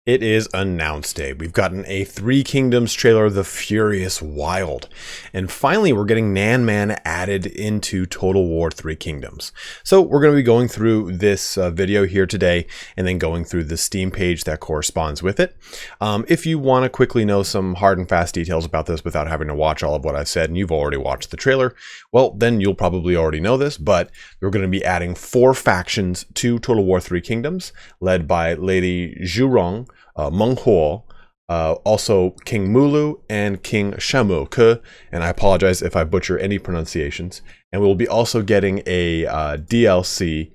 It is announced day. We've gotten a Three Kingdoms trailer, The Furious Wild. And finally, we're getting Nan Man added into Total War Three Kingdoms. So we're going to be going through this video here today and then going through the Steam page that corresponds with it. If you want to quickly know some hard and fast details about this without having to watch all of what I've said and you've already watched the trailer, well, then you'll probably already know this, but we're going to be adding 4 factions to Total War Three Kingdoms, led by Lady Zhurong, Meng Huo, also King Mulu and King Shamoke, and I apologize if I butcher any pronunciations. And we'll be also getting a DLC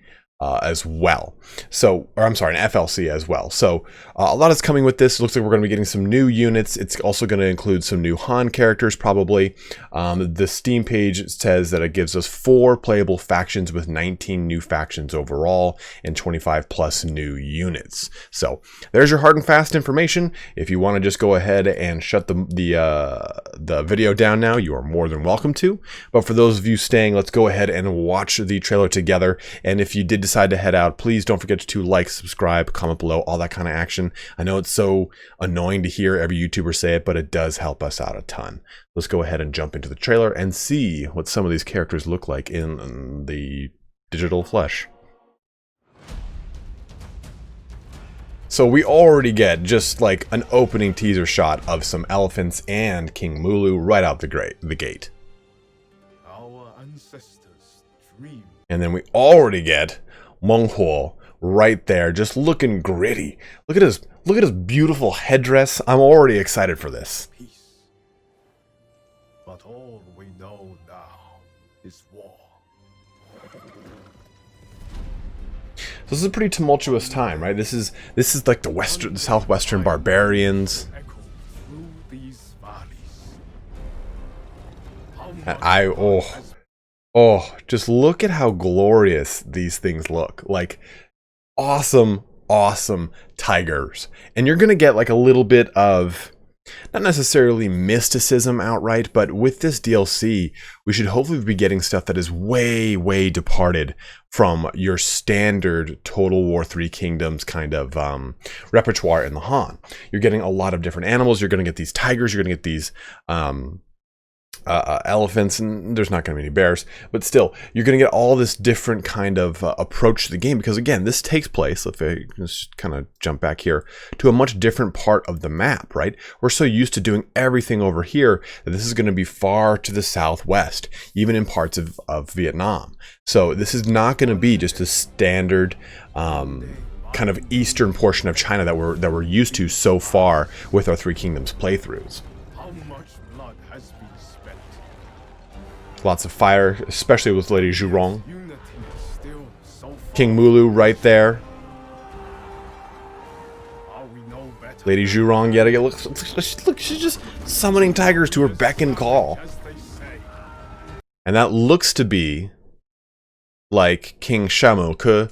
as well. So, or I'm sorry, an FLC as well. So a lot is coming with this. It looks like we're going to be getting some new units. It's also going to include some new Han characters probably. The Steam page says that it gives us 4 playable factions with 19 new factions overall and 25 plus new units. So there's your hard and fast information. If you want to just go ahead and shut the video down now, you are more than welcome to. But for those of you staying, let's go ahead and watch the trailer together. And if you did decide to head out, please don't forget to like, subscribe, comment below, all that kind of action. I know it's so annoying to hear every YouTuber say it, but it does help us out a ton. Let's go ahead and jump into the trailer and see what some of these characters look like in the digital flesh. So we already get just like an opening teaser shot of some elephants and King Mulu right out the gate. Our ancestors dreamed. And then we already get Meng Huo right there, just looking gritty. Look at his beautiful headdress. I'm already excited for this. Peace. But all we know now is war. So this is a pretty tumultuous time, right? This is like the southwestern barbarians. Echo through these valleys. And oh, just look at how glorious these things look. Like awesome tigers. And you're gonna get like a little bit of, not necessarily mysticism outright, but with this DLC, we should hopefully be getting stuff that is way departed from your standard Total War Three Kingdoms kind of repertoire in the Han. You're getting a lot of different animals. You're gonna get these tigers. You're gonna get these elephants, and there's not going to be any bears, but still you're going to get all this different kind of approach to the game, because again, this takes place, if I just kind of jump back here, to a much different part of the map, right? We're so used to doing everything over here that this is going to be far to the southwest, even in parts of Vietnam. So this is not going to be just a standard kind of eastern portion of China that we're used to so far with our Three Kingdoms playthroughs. Lots of fire, especially with Lady Zhurong. King Mulu right there. Lady Zhurong yet again. Look, she's just summoning tigers to her beck and call. And that looks to be like King Shamoke.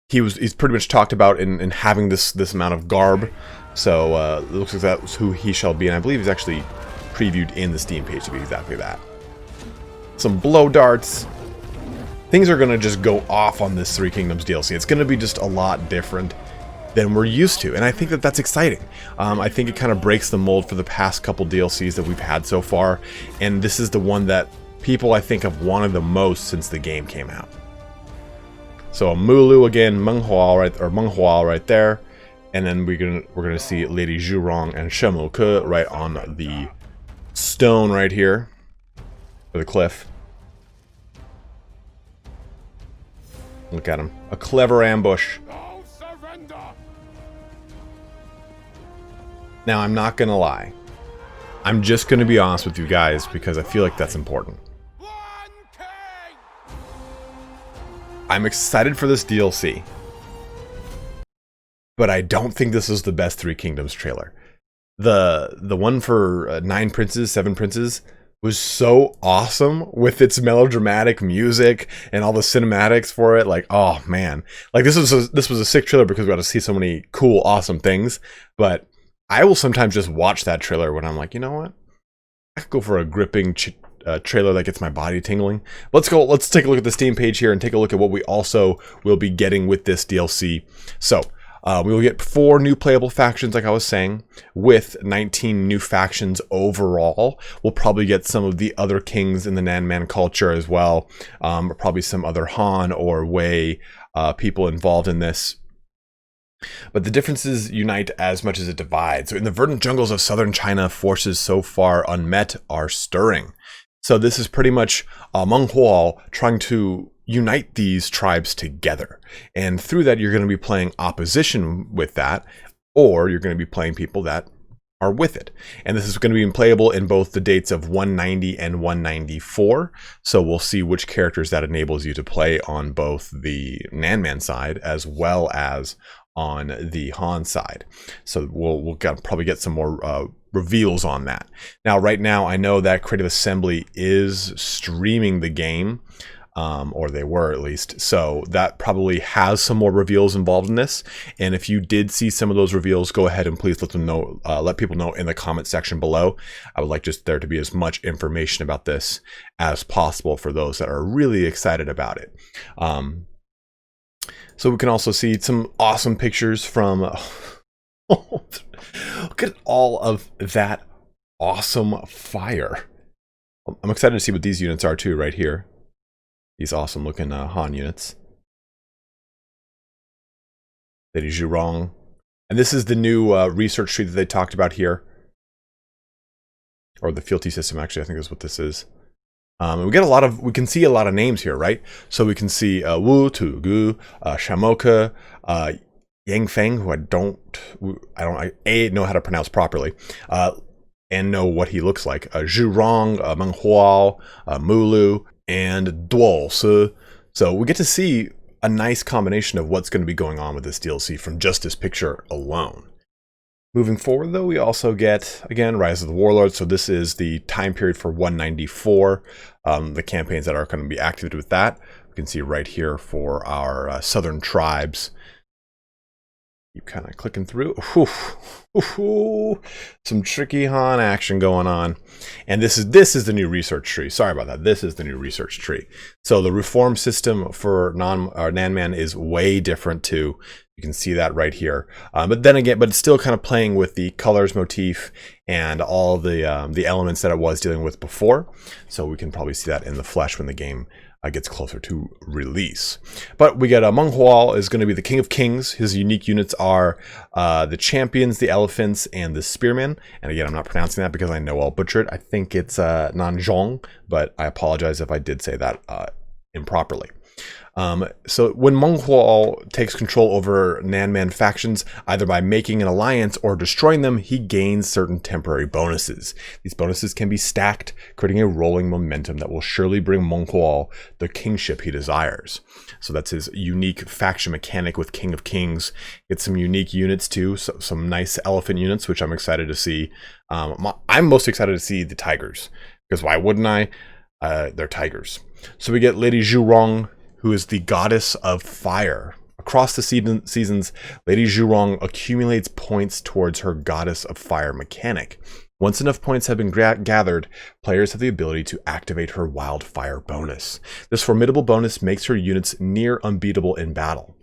He's pretty much talked about in having this amount of garb. So it looks like that's who he shall be, and I believe he's actually previewed in the Steam page to be exactly that. Some blow darts. Things are going to just go off on this Three Kingdoms DLC. It's going to be just a lot different than we're used to, and I think that that's exciting. I think it kind of breaks the mold for the past couple DLCs that we've had so far, and this is the one that people I think have wanted the most since the game came out. So a Mulu again, Meng Huo right there, and then we're gonna see Lady Zhurong and Shamoke right on the stone right here, or the cliff. Look at him. A clever ambush. Now, I'm not gonna lie. I'm just gonna be honest with you guys because I feel like that's important. I'm excited for this DLC, but I don't think this is the best Three Kingdoms trailer. The one for 9 Princes, 7 Princes was so awesome with its melodramatic music and all the cinematics for it. Like, oh man, like this was a sick trailer because we got to see so many cool, awesome things. But I will sometimes just watch that trailer when I'm like, you know what? I could go for a gripping trailer that gets my body tingling. Let's take a look at the Steam page here and take a look at what we also will be getting with this DLC. So We will get 4 new playable factions, like I was saying, with 19 new factions overall. We'll probably get some of the other kings in the Nanman culture as well, or probably some other Han or Wei people involved in this. But the differences unite as much as it divides. So in the verdant jungles of southern China, forces so far unmet are stirring. So this is pretty much Meng Huo trying to unite these tribes together. And through that, you're going to be playing opposition with that, or you're going to be playing people that are with it. And this is going to be playable in both the dates of 190 and 194. So we'll see which characters that enables you to play on both the Nanman side as well as on the Han side. So we'll probably get some more reveals on that. Now, right now, I know that Creative Assembly is streaming the game, or they were at least. So that probably has some more reveals involved in this. And if you did see some of those reveals, go ahead and please let them know, let people know in the comment section below. I would like just there to be as much information about this as possible for those that are really excited about it. So we can also see some awesome pictures from, look at all of that awesome fire. I'm excited to see what these units are too, right here. These awesome looking Han units. Lady Zhurong. And this is the new research tree that they talked about here. Or the fealty system, actually, I think is what this is. And we can see a lot of names here, right? So we can see Wu, Tu, Gu, Shamoke, Yang Feng, who I don't know how to pronounce properly, and know what he looks like. Zhurong, Meng Huo, Mulu, and Duo. So we get to see a nice combination of what's going to be going on with this DLC from just this picture alone. Moving forward, though, we also get, again, Rise of the Warlords. So this is the time period for 194, the campaigns that are going to be activated with that. We can see right here for our southern tribes. Keep kind of clicking through. Ooh, some tricky Han action going on. And this is the new research tree. Sorry about that. This is the new research tree. So the reform system for Nanman is way different too. You can see that right here. But then again, but it's still kind of playing with the colors motif and all the elements that it was dealing with before. So we can probably see that in the flesh when the game gets closer to release. But we get Meng Huo is going to be the King of Kings. His unique units are the Champions, the Elephants, and the Spearmen. And again, I'm not pronouncing that because I know I'll butcher it. I think it's Nanzhong, but I apologize if I did say that improperly. So when Meng Huo takes control over Nanman factions, either by making an alliance or destroying them, he gains certain temporary bonuses. These bonuses can be stacked, creating a rolling momentum that will surely bring Meng Huo the kingship he desires. So that's his unique faction mechanic with King of Kings. It's some unique units too, so some nice elephant units, which I'm excited to see. I'm most excited to see the tigers, because why wouldn't I? They're tigers. So we get Lady Zhurong, who is the goddess of fire. Across the seasons, Lady Zhurong accumulates points towards her goddess of fire mechanic. Once enough points have been gathered, players have the ability to activate her wildfire bonus. This formidable bonus makes her units near unbeatable in battle.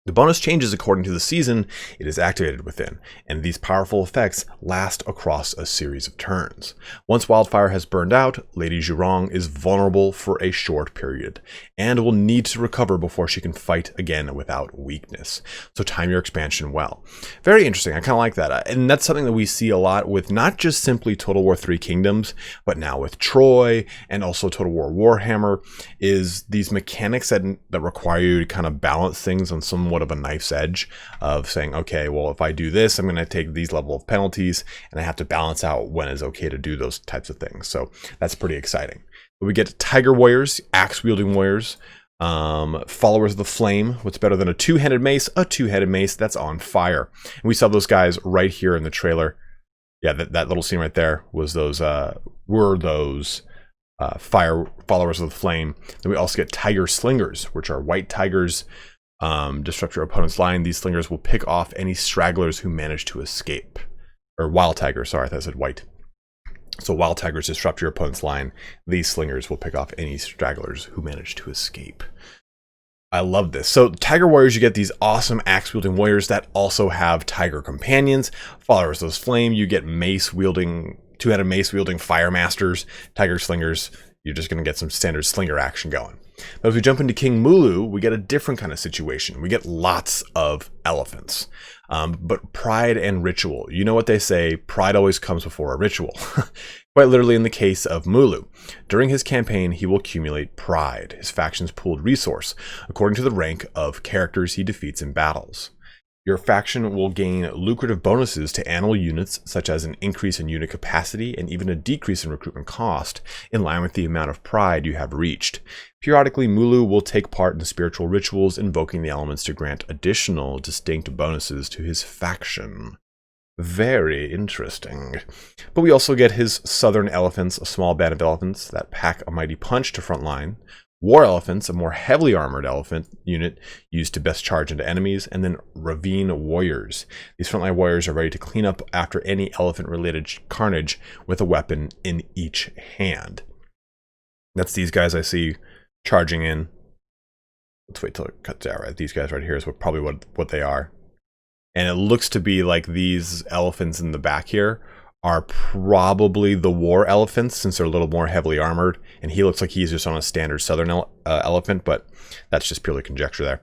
The bonus changes according to the season it is activated within, and these powerful effects last across a series of turns. Once wildfire has burned out, Lady Zhurong is vulnerable for a short period, and will need to recover before she can fight again without weakness. So time your expansion well. Very interesting, I kind of like that. And that's something that we see a lot with not just simply Total War 3 Kingdoms, but now with Troy, and also Total War Warhammer, is these mechanics that require you to kind of balance things on somewhat of a knife's edge of saying, okay, well, if I do this, I'm going to take these level of penalties, and I have to balance out when it's okay to do those types of things. So that's pretty exciting. But we get Tiger Warriors, axe-wielding warriors, followers of the flame. What's better than a two-handed mace? A two-headed mace that's on fire. And we saw those guys right here in the trailer. Yeah, that little scene right there was those fire followers of the flame. Then we also get tiger slingers, which are white tigers. Disrupt your opponent's line. These slingers will pick off any stragglers who manage to escape. Or wild tigers, sorry, I thought I said white. So wild tigers disrupt your opponent's line. These slingers will pick off any stragglers who manage to escape. I love this. So Tiger Warriors, you get these awesome axe-wielding warriors that also have Tiger companions. Followers of Flame, you get mace-wielding, two-handed mace-wielding Fire Masters. Tiger Slingers, you're just going to get some standard slinger action going. But as we jump into King Mulu, we get a different kind of situation. We get lots of elephants. But pride and ritual. You know what they say, pride always comes before a ritual. Quite literally in the case of Mulu. During his campaign, he will accumulate pride, his faction's pooled resource, according to the rank of characters he defeats in battles. Your faction will gain lucrative bonuses to animal units, such as an increase in unit capacity and even a decrease in recruitment cost, in line with the amount of pride you have reached. Periodically, Mulu will take part in spiritual rituals, invoking the elements to grant additional distinct bonuses to his faction. Very interesting. But we also get his southern elephants, a small band of elephants that pack a mighty punch to front line. War elephants, a more heavily armored elephant unit used to best charge into enemies, and then ravine warriors. These frontline warriors are ready to clean up after any elephant-related carnage with a weapon in each hand. That's these guys I see charging in. Let's wait till it cuts out. Right, these guys right here is probably what they are. And it looks to be like these elephants in the back here are probably the war elephants, since they're a little more heavily armored. And he looks like he's just on a standard southern elephant, but that's just purely conjecture there.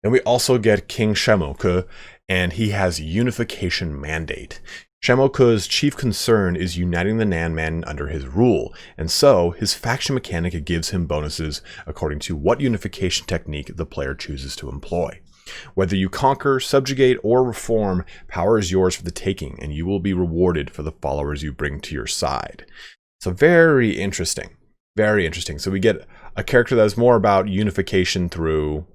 Then we also get King Shamoke, and he has Unification Mandate. Shamoke's chief concern is uniting the Nan Man under his rule, and so his faction mechanic gives him bonuses according to what unification technique the player chooses to employ. Whether you conquer, subjugate, or reform, power is yours for the taking, and you will be rewarded for the followers you bring to your side. So very interesting. Very interesting. So we get a character that is more about unification through...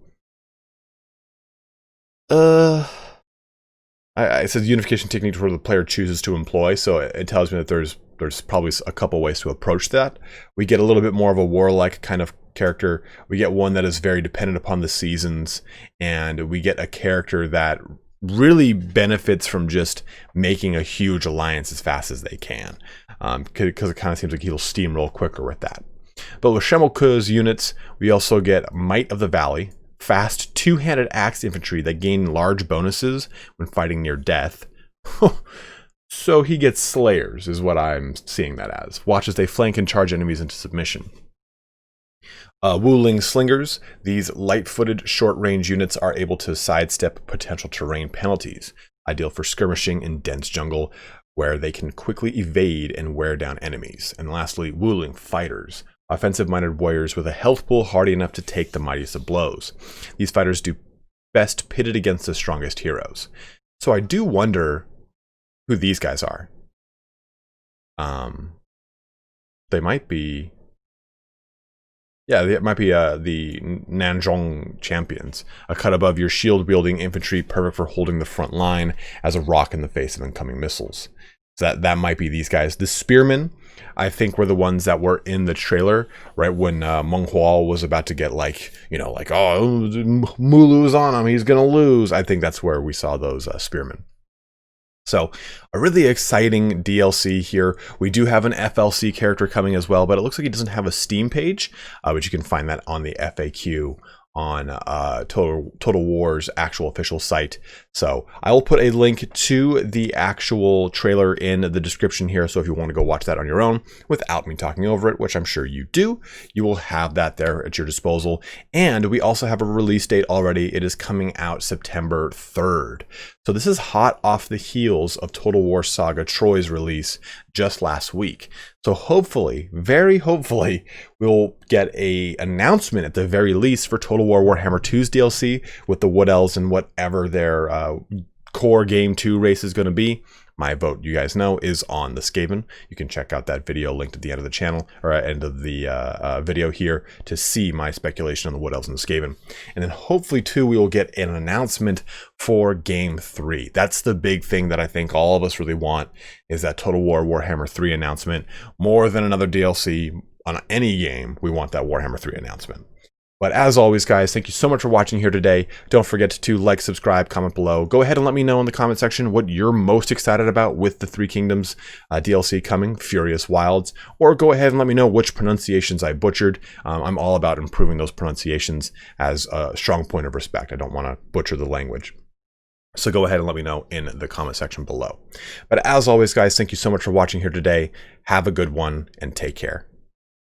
I said unification technique where the player chooses to employ, so it tells me that there's probably a couple ways to approach that. We get a little bit more of a warlike kind of character. We get one that is very dependent upon the seasons, and we get a character that really benefits from just making a huge alliance as fast as they can, because it kind of seems like he'll steamroll quicker with that. But with Shamoke's units, we also get Might of the Valley, fast two-handed axe infantry that gain large bonuses when fighting near death. So he gets Slayers, is what I'm seeing that as. Watch as they flank and charge enemies into submission. Wuling Slingers. These light-footed, short-range units are able to sidestep potential terrain penalties, ideal for skirmishing in dense jungle, where they can quickly evade and wear down enemies. And lastly, Wuling Fighters. Offensive-minded warriors with a health pool hardy enough to take the mightiest of blows. These fighters do best pitted against the strongest heroes. So I do wonder who these guys are. They might be... Yeah, it might be the Nanzhong champions. A cut above your shield-wielding infantry, perfect for holding the front line as a rock in the face of incoming missiles. So that might be these guys. The spearmen, I think, were the ones that were in the trailer, right when Meng Huo was about to get oh, Mulu's on him, he's gonna lose. I think that's where we saw those spearmen. So a really exciting DLC here. We do have an FLC character coming as well, but it looks like he doesn't have a Steam page, but you can find that on the FAQ on Total War's actual official site. So I will put a link to the actual trailer in the description here. So if you want to go watch that on your own without me talking over it, which I'm sure you do, you will have that there at your disposal. And we also have a release date already. It is coming out September 3rd. So this is hot off the heels of Total War Saga Troy's release just last week. So hopefully, very hopefully, we'll get an announcement at the very least for Total War Warhammer 2's DLC with the Wood Elves and whatever their core Game 2 race is going to be. My vote, you guys know, is on the Skaven. You can check out that video linked at the end of the channel, or end of the video here, to see my speculation on the Wood Elves and the Skaven. And then hopefully, too, we will get an announcement for Game 3. That's the big thing that I think all of us really want, is that Total War Warhammer 3 announcement. More than another DLC on any game, we want that Warhammer 3 announcement. But as always, guys, thank you so much for watching here today. Don't forget to like, subscribe, comment below. Go ahead and let me know in the comment section what you're most excited about with the Three Kingdoms DLC coming, Furious Wilds. Or go ahead and let me know which pronunciations I butchered. I'm all about improving those pronunciations as a strong point of respect. I don't want to butcher the language. So go ahead and let me know in the comment section below. But as always, guys, thank you so much for watching here today. Have a good one and take care.